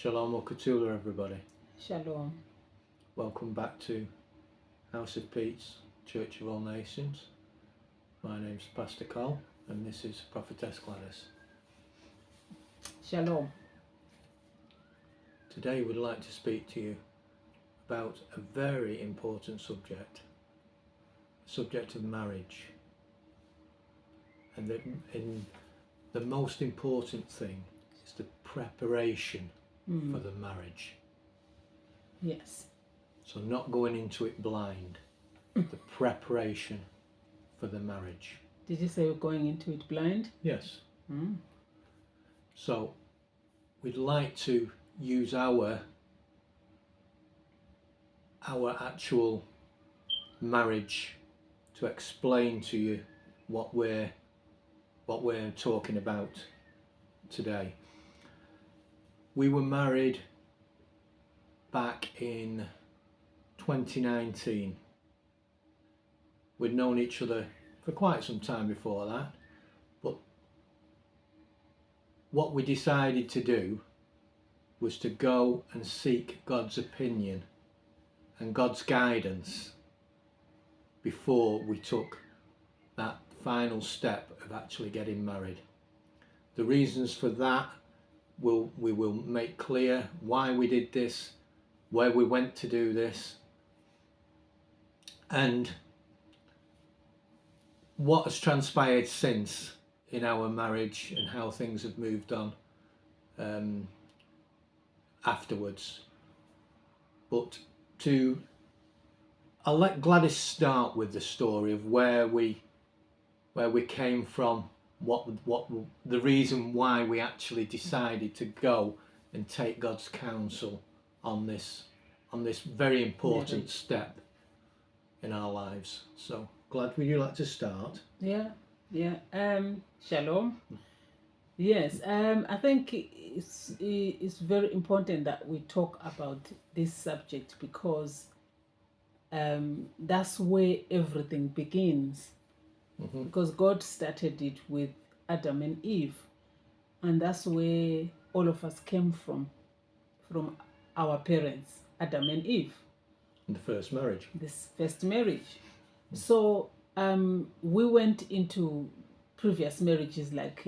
Shalom, Ukuthula, everybody. Shalom. Welcome back to House of Peace, Church of All Nations. My name's Pastor Cole, and this is Prophetess Gladys. Shalom. Today we'd like to speak to you about a very important subject, the subject of marriage. And the most important thing is the preparation for the marriage. Yes. So not going into it blind, the preparation for the marriage. Did you say we're going into it blind? Yes. So we'd like to use our actual marriage to explain to you what we're talking about today. We were married back in 2019. We'd known each other for quite some time before that, but what we decided to do was to go and seek God's opinion and God's guidance before we took that final step of actually getting married. The reasons for that we will make clear, why we did this, where we went to do this, and what has transpired since in our marriage and how things have moved on afterwards. But I'll let Gladys start with the story of where we came from, what the reason why we actually decided to go and take God's counsel on this very important step in our lives. So, Glad, would you like to start? Yeah. Shalom. Yes. I think it's very important that we talk about this subject because that's where everything begins. Because God started it with Adam and Eve, and that's where all of us came from our parents, Adam and Eve. In the first marriage. This first marriage. So we went into previous marriages, like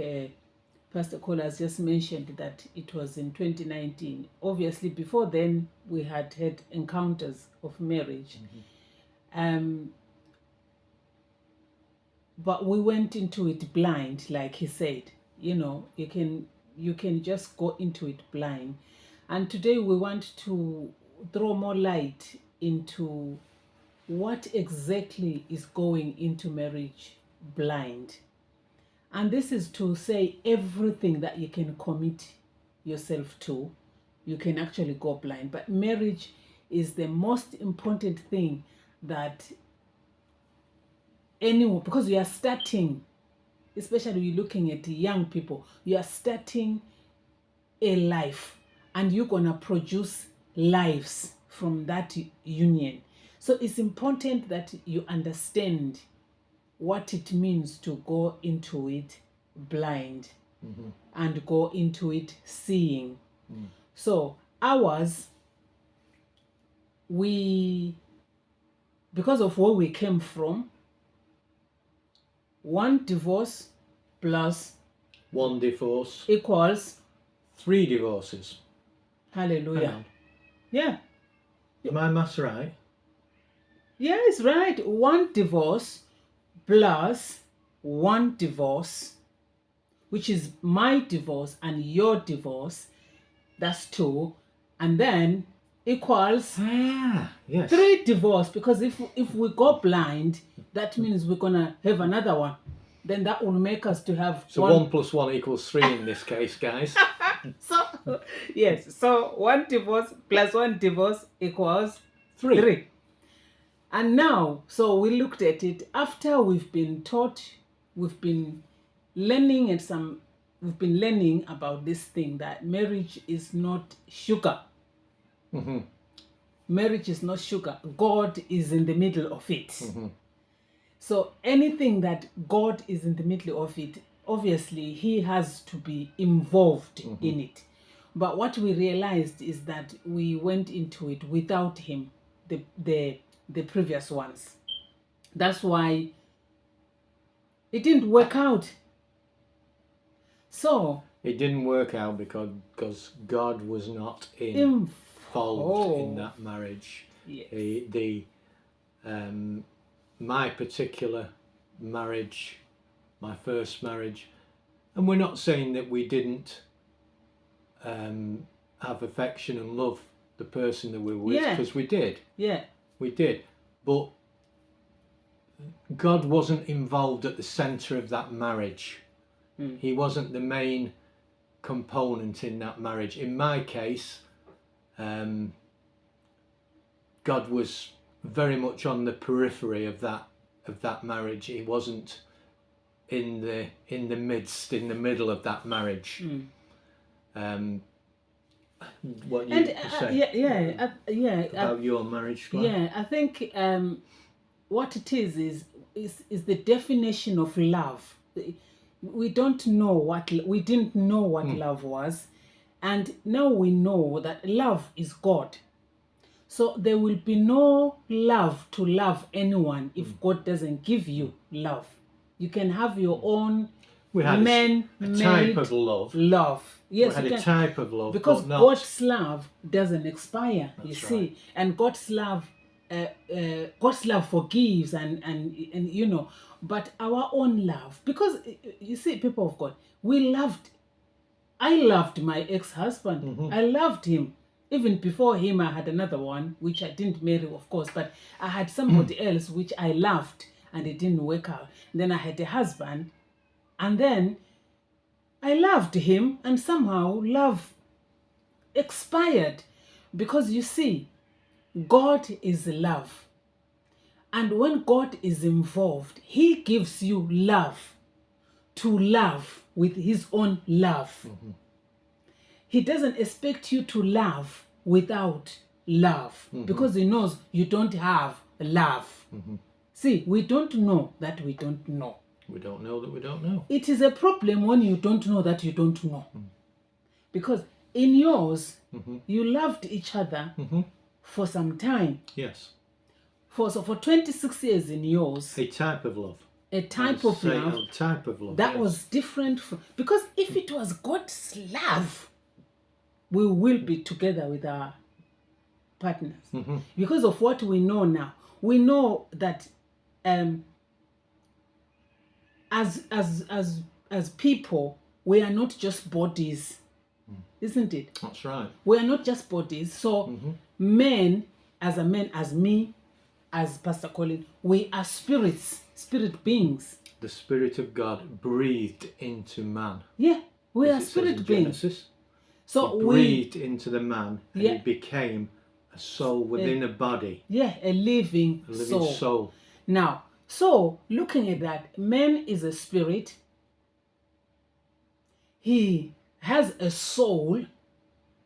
Pastor Cole has just mentioned that it was in 2019. Obviously, before then, we had encounters of marriage. But we went into it blind, like he said. You know, you can just go into it blind. And today we want to throw more light into what exactly is going into marriage blind. And this is to say everything that you can commit yourself to, you can actually go blind. But marriage is the most important thing that anyone, because you are starting, especially you're looking at young people, you are starting a life and you're going to produce lives from that union. So it's important that you understand what it means to go into it blind and go into it seeing. So ours, because of where we came from, one divorce plus one divorce equals 3 divorces. Hallelujah. Yeah. Am my maths right? Yeah, it's right. One divorce plus one divorce, which is my divorce and your divorce, that's 2, and then equals yes. 3 divorce, because if we go blind, that means we're gonna have another one. Then that will make us to have so 1 plus 1 equals 3 in this case, guys. So yes, so 1 divorce plus 1 divorce equals 3. And now, so we looked at it after we've been taught, we've been learning about this thing that marriage is not sugar. Marriage is not sugar. God is in the middle of it. So anything that God is in the middle of it, obviously he has to be involved in it. But what we realized is that we went into it without him, the previous ones. That's why it didn't work out. So it didn't work out because God was not involved in that marriage. Yes. My particular marriage, my first marriage, and we're not saying that we didn't have affection and love the person that we were with, because we did. Yeah. We did. But God wasn't involved at the centre of that marriage. He wasn't the main component in that marriage. In my case, God was very much on the periphery of that marriage. He wasn't in the midst, in the middle of that marriage. What you say? About your marriage, Squire? Yeah, I think what it is the definition of love. We didn't know what love was, and now we know that love is God. So there will be no love to love anyone if God doesn't give you love. You can have your own type of love. Yes, we had a type of love, because but not... God's love doesn't expire. That's you see, right. And God's love forgives, and you know. But our own love, because you see, people of God, I loved my ex-husband. I loved him. Even before him, I had another one, which I didn't marry, of course, but I had somebody else which I loved, and it didn't work out. Then I had a husband, and then I loved him, and somehow love expired. Because you see, God is love. And when God is involved, he gives you love to love with his own love. He doesn't expect you to love without love, because he knows you don't have love. See, we don't know that we don't know. We don't know that we don't know. It is a problem when you don't know that you don't know. Because in yours, you loved each other for some time. Yes. For 26 years in yours. A type of love. A type of love. A type of love. That was different from... Because if it was God's love, we will be together with our partners. Because of what we know now. We know that as people, we are not just bodies. Isn't it? That's right. We are not just bodies. So men, as me, as Pastor Colin, we are spirits, spirit beings. The Spirit of God breathed into man. Yeah, we are spirit beings. Genesis. So he breathed into the man, and yeah, he became a soul within a body. Yeah, a living soul. Now, so looking at that, man is a spirit. He has a soul,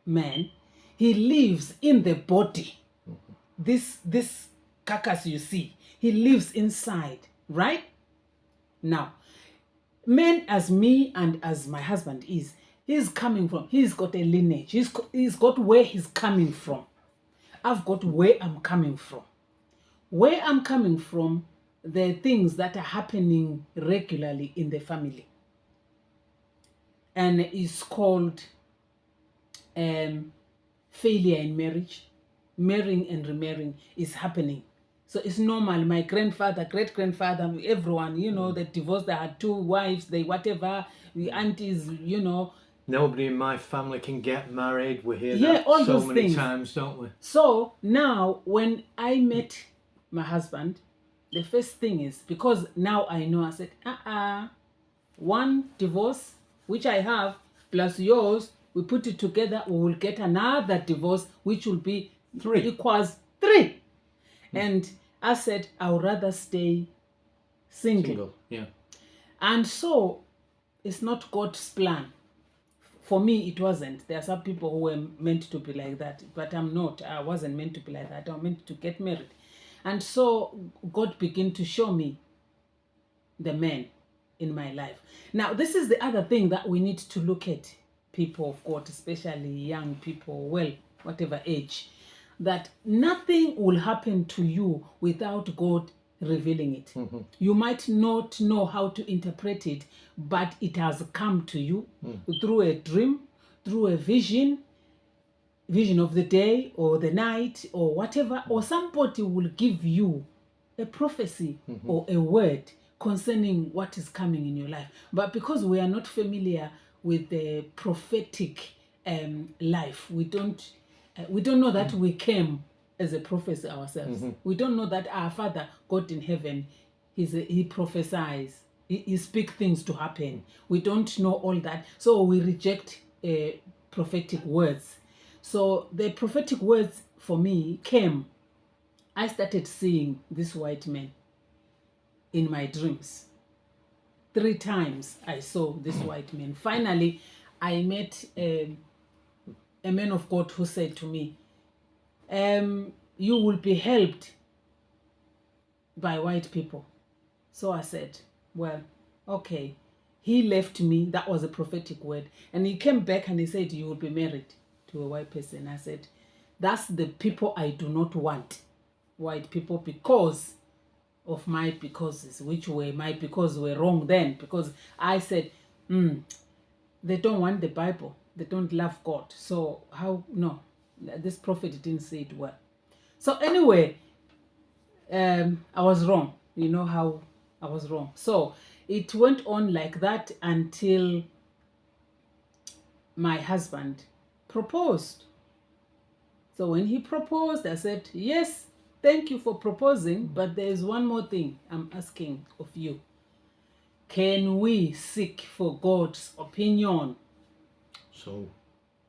man. He lives in the body. This carcass you see, he lives inside, right? Now, man as me and as my husband he's coming from, he's got a lineage, he's got where he's coming from. I've got where I'm coming from. Where I'm coming from, there are things that are happening regularly in the family. And it's called failure in marriage. Marrying and remarrying is happening. So it's normal. My grandfather, great-grandfather, everyone, you know, they divorced, they had 2 wives, they whatever, the aunties, you know. Nobody in my family can get married. We hear that all so those many things. times, don't we? So now when I met my husband, the first thing is, because now I know, I said, one divorce, which I have, plus yours, we put it together, we will get another divorce, which will be 3. Equals 3. And I said, I would rather stay single. Yeah. And so it's not God's plan. For me, it wasn't. There are some people who were meant to be like that, but I'm not. I wasn't meant to be like that. I'm meant to get married. And so God began to show me the men in my life. Now, this is the other thing that we need to look at. people of God, especially young people, well, whatever age, that nothing will happen to you without God revealing it. You might not know how to interpret it, but it has come to you through a dream, through a vision of the day or the night or whatever, or somebody will give you a prophecy or a word concerning what is coming in your life. But because we are not familiar with the prophetic life, we don't know that we came as a prophet ourselves. We don't know that our Father, God in heaven, he prophesies. He speaks things to happen. We don't know all that, so we reject prophetic words. So the prophetic words for me came. I started seeing this white man in my dreams. 3 times I saw this white man. Finally, I met a man of God who said to me, you will be helped by white people. So I said, well, okay. He left me. That was a prophetic word. And he came back and he said, you will be married to a white person. I said, that's the people I do not want. White people, because of my becauses, which were my because were wrong then. Because I said, they don't want the Bible. They don't love God. So how, no, this prophet didn't say it well. So anyway, I was wrong. You know how I was wrong. So it went on like that until my husband proposed. So when he proposed, I said, yes, thank you for proposing, but there is one more thing I'm asking of you. Can we seek for God's opinion? So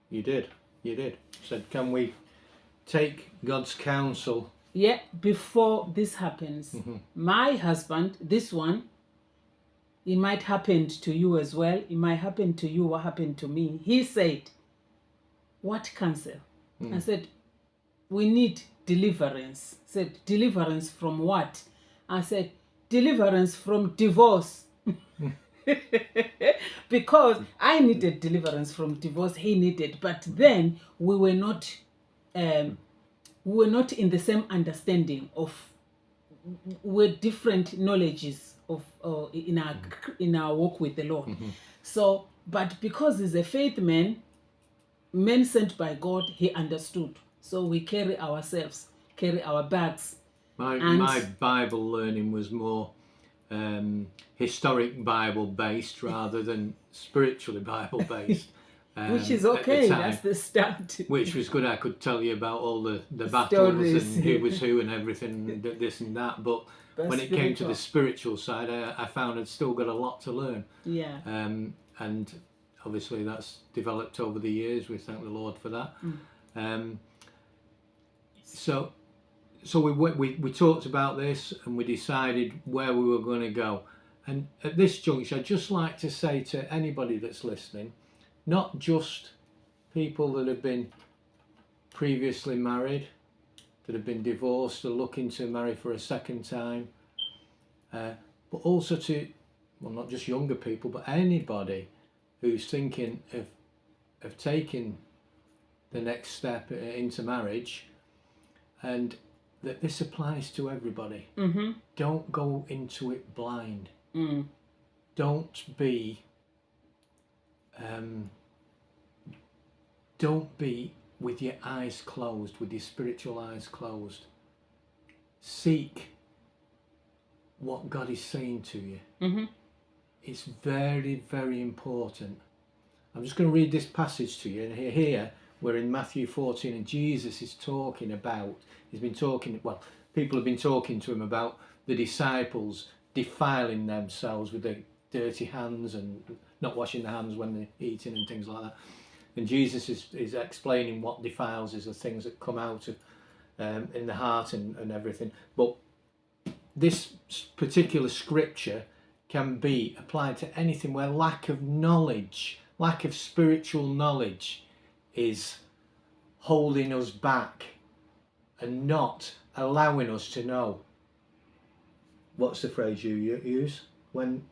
you did. Said, can we take God's counsel? Yeah, before this happens. My husband, this one, it might happen to you as well. It might happen to you what happened to me. He said, what counsel? I said, we need deliverance. Said, deliverance from what? I said, deliverance from divorce. Because I needed deliverance from divorce, he needed, but then we were not in the same understanding of, with different knowledges of in our walk with the Lord. So, but because he's a faith man sent by God, he understood. So we carry our bags. My Bible learning was more historic Bible based rather than spiritually Bible based. Which is okay, that's the start. Which was good. I could tell you about all the battles and who was who and everything, this and that. But when it came to the spiritual side, I found I'd still got a lot to learn. Yeah. And obviously that's developed over the years. We thank the Lord for that. So we talked about this and we decided where we were going to go. And at this juncture, I'd just like to say to anybody that's listening, not just people that have been previously married, that have been divorced or looking to marry for a second time, but also to, well, not just younger people, but anybody who's thinking of taking the next step into marriage, and that this applies to everybody. Don't go into it blind. Don't be with your eyes closed, with your spiritual eyes closed. Seek what God is saying to you. It's very, very important. I'm just going to read this passage to you. And here we're in Matthew 14, and Jesus is talking about, people have been talking to him about the disciples defiling themselves with their dirty hands and not washing their hands when they're eating and things like that. And Jesus is explaining what defiles is the things that come out of in the heart and everything. But this particular scripture can be applied to anything where lack of knowledge, lack of spiritual knowledge is holding us back and not allowing us to know. What's the phrase you use? When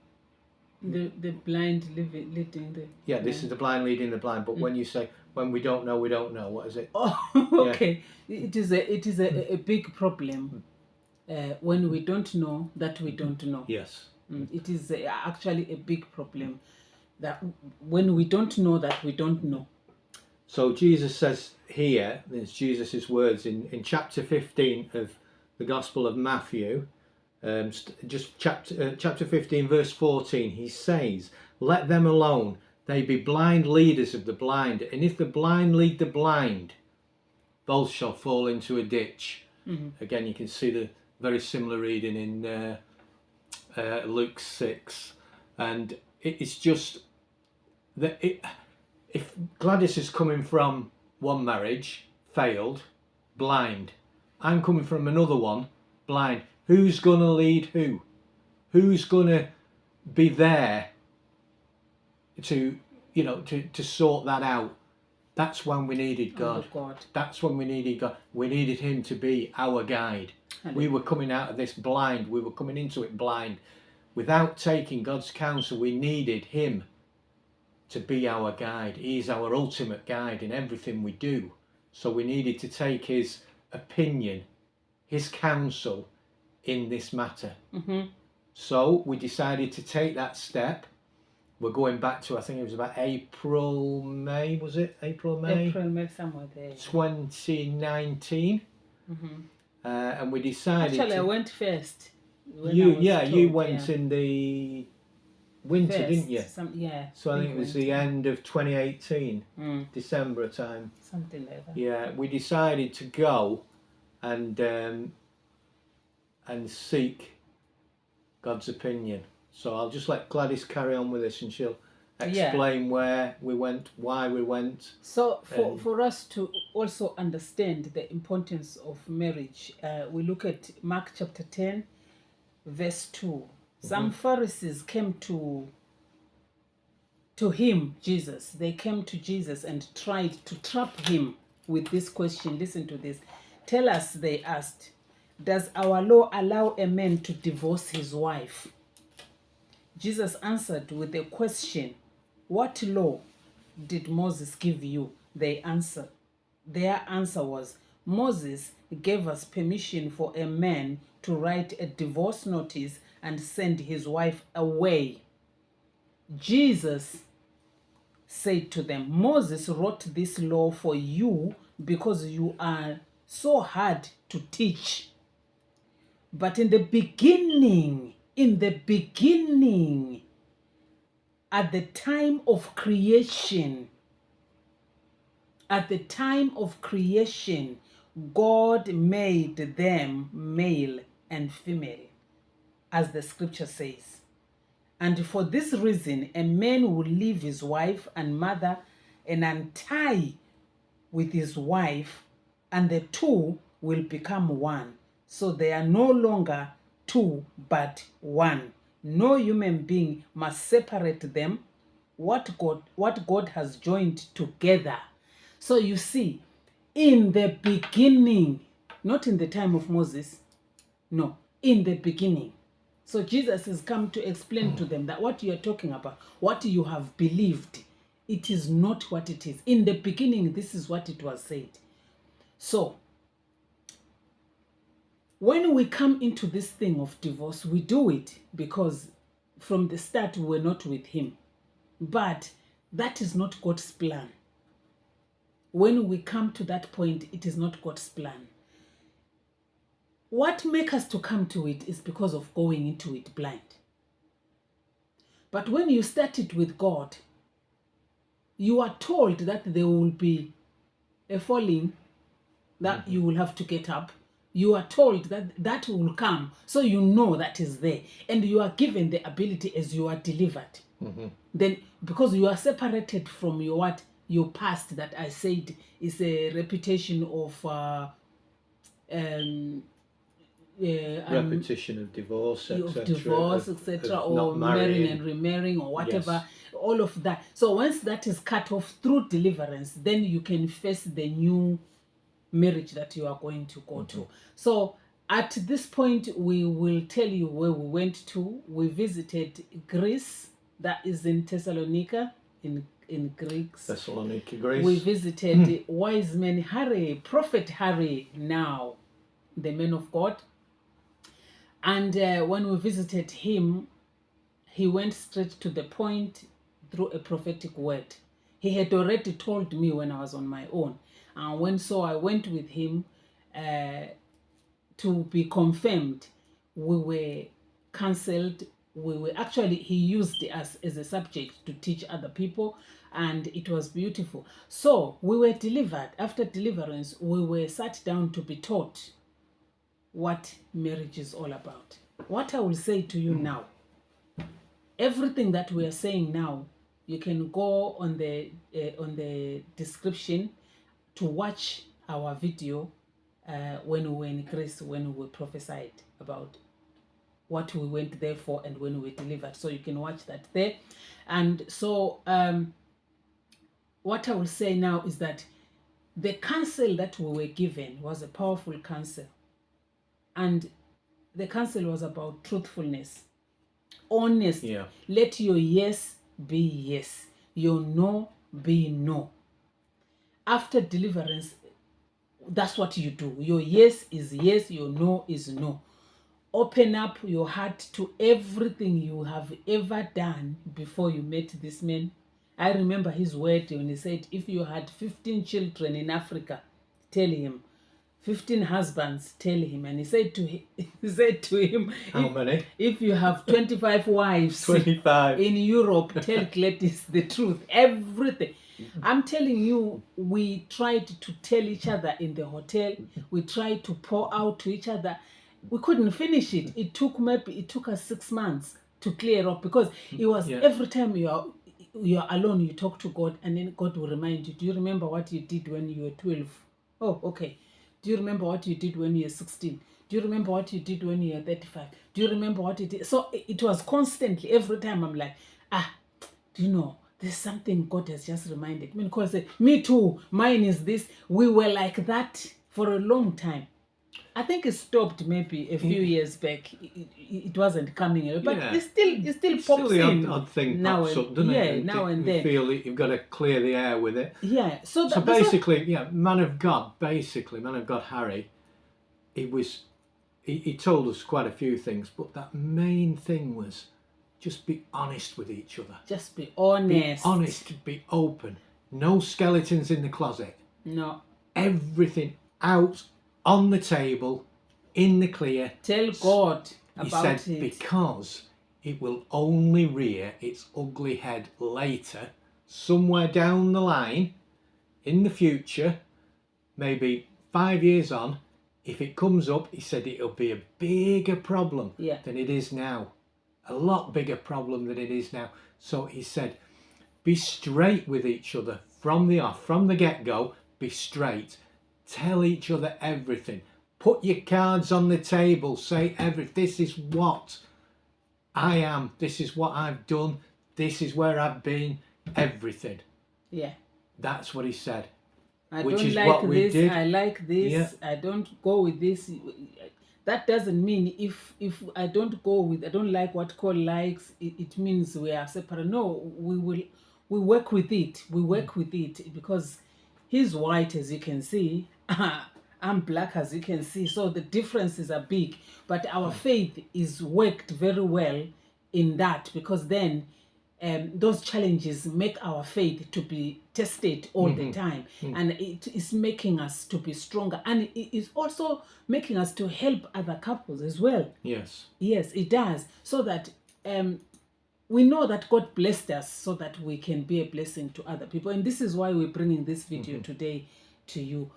The blind leading the... Yeah, this is the blind leading the blind. But when you say, when we don't know, what is it? Oh, okay. Yeah. It is a big problem when we don't know that we don't know. Yes. It is actually a big problem that when we don't know that we don't know. So Jesus says here, it's Jesus' words in chapter 15 of the Gospel of Matthew, just chapter 15 verse 14, he says, "Let them alone, they be blind leaders of the blind, and if the blind lead the blind, both shall fall into a ditch." Again, you can see the very similar reading in Luke 6, and it's just that if Gladys is coming from one marriage, failed, blind, I'm coming from another one, blind, who's going to lead who? Who's going to be there to, to sort that out? That's when we needed God. Oh, God. That's when we needed God. We needed him to be our guide. We were coming out of this blind. We were coming into it blind. Without taking God's counsel, we needed him to be our guide. He's our ultimate guide in everything we do. So we needed to take his opinion, his counsel in this matter. So we decided to take that step. We're going back to, I think it was about April, May, was it? April, May, somewhere there. 2019. And we decided Actually, I went first. You went in the winter, first, didn't you? So I think it was the end of 2018, December time. Something like that. Yeah, we decided to go and seek God's opinion. So I'll just let Gladys carry on with this, and she'll explain where we went, why we went. So for us to also understand the importance of marriage, we look at Mark chapter 10, verse 2. Some Pharisees came to him, Jesus. They came to Jesus and tried to trap him with this question. Listen to this. "Tell us," they asked, "does our law allow a man to divorce his wife?" Jesus answered with a question. "What law did Moses give you?" Their answer was, "Moses gave us permission for a man to write a divorce notice and send his wife away." Jesus said to them, "Moses wrote this law for you because you are so hard to teach. But in the beginning, at the time of creation, God made them male and female, as the scripture says. And for this reason, a man will leave his wife and mother and untie with his wife, and the two will become one. So they are no longer two, but one. No human being must separate them. What God has joined together." So you see, in the beginning, not in the time of Moses, no, in the beginning. So Jesus has come to explain to them that what you are talking about, what you have believed, it is not what it is. In the beginning, this is what it was said. So when we come into this thing of divorce, we do it because from the start we were not with him. But that is not God's plan. When we come to that point, it is not God's plan. What makes us to come to it is because of going into it blind. But when you start it with God, you are told that there will be a falling, that you will have to get up. You are told that will come, so you know that is there. And you are given the ability as you are delivered. Then, because you are separated from your past, that I said is a reputation of repetition of divorce, etc., or marrying and remarrying, or whatever, all of that. So once that is cut off through deliverance, then you can face the new marriage that you are going to go to. So at this point, we will tell you where we went to. We visited Greece, that is in Thessalonica, in Greeks. Thessalonica, Greece. We visited wise man Harry, Prophet Harry now, the man of God. And when we visited him, he went straight to the point through a prophetic word. He had already told me when I was on my own. And I went with him to be confirmed. We were cancelled. He used us as a subject to teach other people, and it was beautiful. So we were delivered. After deliverance, we were sat down to be taught what marriage is all about. What I will say to you now, everything that we are saying now, you can go on the description to watch our video when we were in Greece, when we prophesied about what we went there for and when we were delivered. So you can watch that there. And so what I will say now is that the counsel that we were given was a powerful counsel. And the counsel was about truthfulness, honest. Yeah. Let your yes be yes, your no be no. After deliverance, that's what you do. Your yes is yes, your no is no. Open up your heart to everything you have ever done before you met this man. I remember his word when he said, if you had 15 children in Africa, tell him. 15 husbands, tell him. And he said to him, how many? If you have 25 wives 25 in Europe, tell Gladys the truth. Everything. I'm telling you, we tried to tell each other in the hotel. We tried to pour out to each other. We couldn't finish it. It took us 6 months to clear up, because it was every time you're alone, you talk to God, and then God will remind you, do you remember what you did when you were 12? Oh, okay. Do you remember what you did when you were 16? Do you remember what you did when you were 35? Do you remember what you did? So it was constantly, every time I'm like, do you know, there's something God has just reminded me. Because me too, mine is this. We were like that for a long time. I think it stopped maybe a few years back. It wasn't coming away, but it still pops in. Odd thing now pops up, doesn't it? Yeah, now and then. You feel that you've got to clear the air with it. Yeah. So basically, man of God Harry, he told us quite a few things, but that main thing was just be honest with each other. Just be honest. Be honest, be open. No skeletons in the closet. No. Everything out on the table, in the clear. Tell God about it. He said, because it will only rear its ugly head later, somewhere down the line, in the future, maybe 5 years on. If it comes up, he said it'll be a bigger problem than it is now. A lot bigger problem than it is now. So he said, be straight with each other from the get-go, be straight. Tell each other everything. Put your cards on the table. Say this is what I am. This is what I've done. This is where I've been. Everything. Yeah. That's what he said. I like this. Yeah. I don't go with this. That doesn't mean if I don't like what God likes, it means we are separate. No, we work with it. We work with it, because he's white, as you can see. I'm black, as you can see. So the differences are big. But our faith is worked very well in that, because then those challenges make our faith to be tested all the time. And it is making us to be stronger. And it is also making us to help other couples as well. Yes. Yes, it does. So that we know that God blessed us so that we can be a blessing to other people. And this is why we're bringing this video today to you.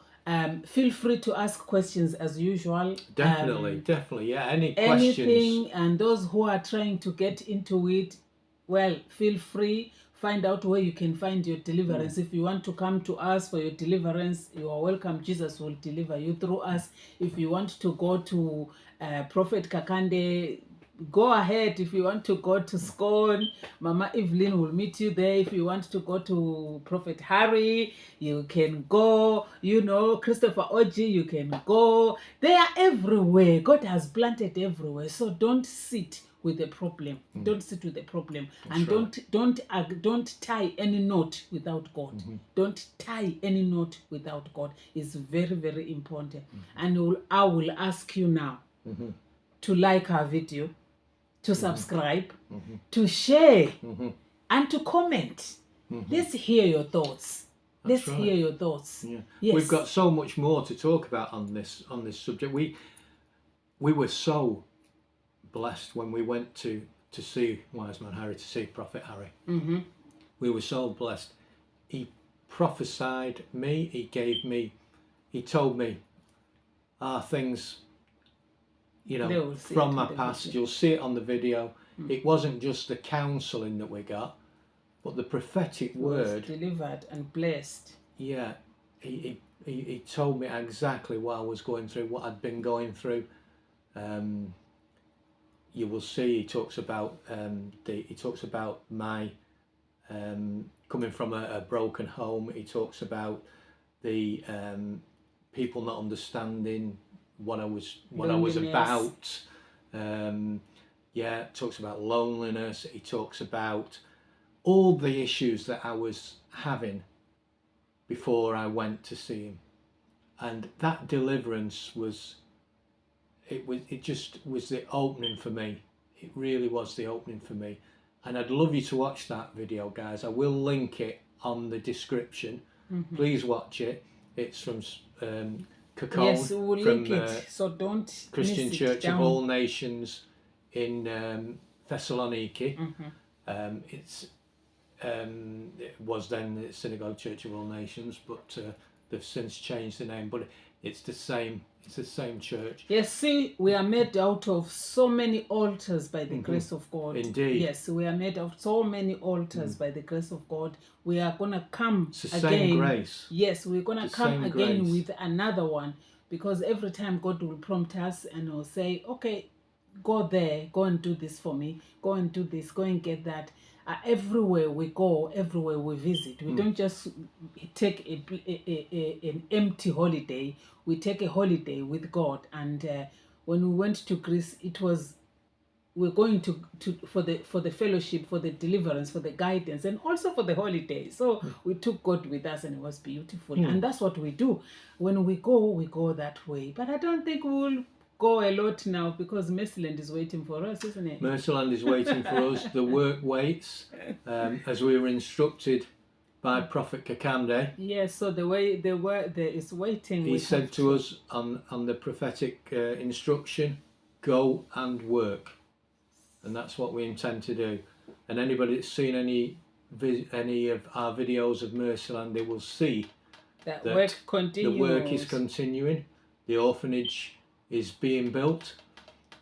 Feel free to ask questions as usual. Definitely. Yeah. Any questions? Anything, and those who are trying to get into it, well, feel free. Find out where you can find your deliverance. If you want to come to us for your deliverance, you are welcome. Jesus will deliver you through us. If you want to go to Prophet Kakande, go ahead. If you want to go to CCOAN, Mama Evelyn will meet you there. If you want to go to Prophet Harry, you can go. Christopher Oji, you can go. They are everywhere. God has planted everywhere. So don't sit with the problem. Mm. Don't sit with the problem. That's And right. don't tie any knot without God. Mm-hmm. Don't tie any knot without God. It's very, very important. Mm-hmm. And I will ask you now Mm-hmm. to like our video, to Mm-hmm. subscribe, Mm-hmm. to share, Mm-hmm. and to comment. Mm-hmm. Let's hear your thoughts. That's Let's right. hear your thoughts. Yeah. Yes. We've got so much more to talk about on this subject. We were so blessed when we went to see Wise Man Harry, to see Prophet Harry. Mm-hmm. We were so blessed. He prophesied me. He told me things, you They know, will see from it in my the past. video. You'll see it on the video. It wasn't just the counselling that we got, but the prophetic word. Delivered and blessed. Yeah, he told me exactly what I was going through, what I'd been going through. You will see he talks about my coming from a broken home. He talks about the people not understanding what I was about. Talks about loneliness. He talks about all the issues that I was having before I went to see him, and that deliverance was the opening for me. It really was the opening for me, and I'd love you to watch that video, guys. I will link it on the description. Please watch it. It's from CCOAN, Yes, we'll link it, so don't Christian miss it Church down. of All Nations in Thessaloniki. It was then the Synagogue Church of All Nations, but they've since changed the name. But it's the same church. Yes, see, we are made out of so many altars by the grace of God. Indeed. Yes, we are made of so many altars by the grace of God. We are going to come It's the again. same grace. Yes, we're going to come same again grace. with another one, because every time God will prompt us and will say, okay, go there, go and do this for me, go and do this, go and get that. Everywhere we go, everywhere we visit, we don't just take an empty holiday. We take a holiday with God. And when we went to Greece, it was we're going to for the fellowship, for the deliverance, for the guidance, and also for the holiday. So we took God with us, and it was beautiful. And that's what we do. When we go that way. But I don't think we'll go a lot now, because Mercyland is waiting for us, isn't it? Mercyland is waiting for us. The work waits, as we were instructed by Prophet Kakande. Yes, so the work there is waiting. He said to us on the prophetic instruction, go and work. And that's what we intend to do. And anybody that's seen any of our videos of Mercyland, they will see that work continues. The work is continuing. The orphanage is being built.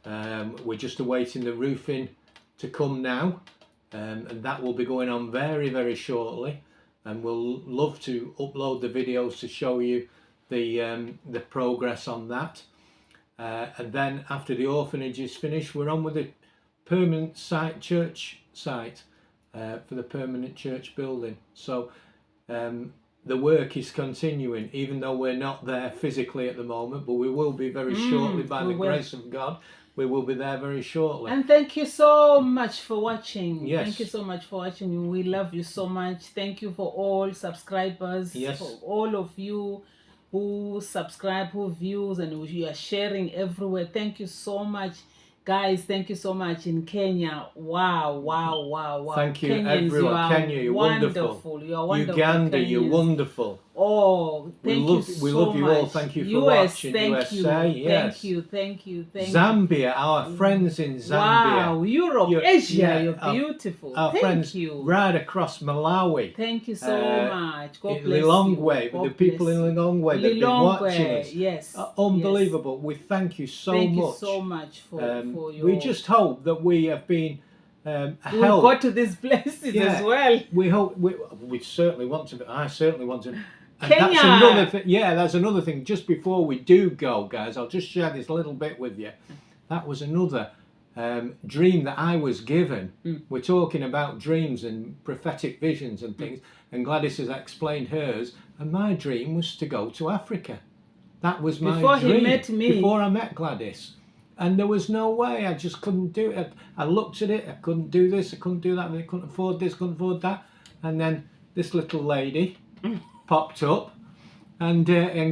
We're just awaiting the roofing to come now, and that will be going on very, very shortly. And we'll love to upload the videos to show you the progress on that. And then after the orphanage is finished, we're on with the permanent church site for the permanent church building. So the work is continuing, even though we're not there physically at the moment, but we will be very shortly by the grace of God. We will be there very shortly. And thank you so much for watching. Yes. Thank you so much for watching. We love you so much. Thank you for all subscribers. Yes. For all of you who subscribe, who views, and you are sharing everywhere. Thank you so much. Guys, thank you so much in Kenya. Wow, wow, wow, wow. Thank you, Kenyans, everyone. Kenya, you're wonderful. You are wonderful. Uganda, Kenyans. you're wonderful. Oh, thank you so much. We love you all. Thank you for watching. USA, yes. Thank you. Zambia, our friends in Zambia. Wow, Europe, Asia, you're beautiful. Our friends right across Malawi. Thank you so much. God bless Lilongwe, you. the people in Lilongwe that have been watching us. Yes. Unbelievable. We thank you so much. Thank you so much for your... We just hope that we have been we'll go to these places as well. We hope we certainly want to. I certainly want to. And Kenya. that's another thing. Yeah, that's another thing. Just before we do go, guys, I'll just share this little bit with you. That was another dream that I was given. We're talking about dreams and prophetic visions and things, and Gladys has explained hers. And my dream was to go to Africa. That was my dream. Before he met me. Before I met Gladys. And there was no way. I just couldn't do it. I looked at it. I couldn't do this. I couldn't do that. I couldn't afford this. Couldn't afford that. And then this little lady popped up, and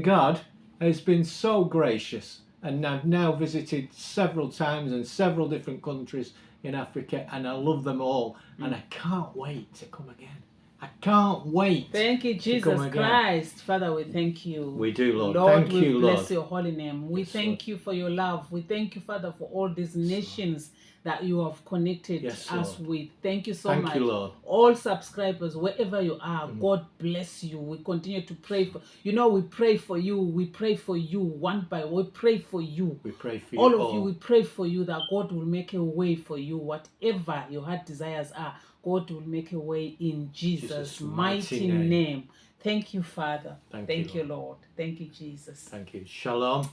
God has been so gracious. And I've now visited several times in several different countries in Africa, and I love them all. And I can't wait to come again. I can't wait. Thank you, Jesus Christ. Father, we thank you. We do, Lord. Lord, Thank we you, bless Lord. your holy name. We thank you for your love. We thank you, Father, for all these nations that you have connected us with. Thank you so much. Thank you, Lord. All subscribers, wherever you are, God bless you. We continue to pray for we pray for you. We pray for you one by one. We pray for you. We pray for you all of you. We pray for you that God will make a way for you. Whatever your heart desires are, God will make a way in Jesus' mighty name. Thank you, Father. Thank you, Lord. Thank you, Jesus. Thank you. Shalom.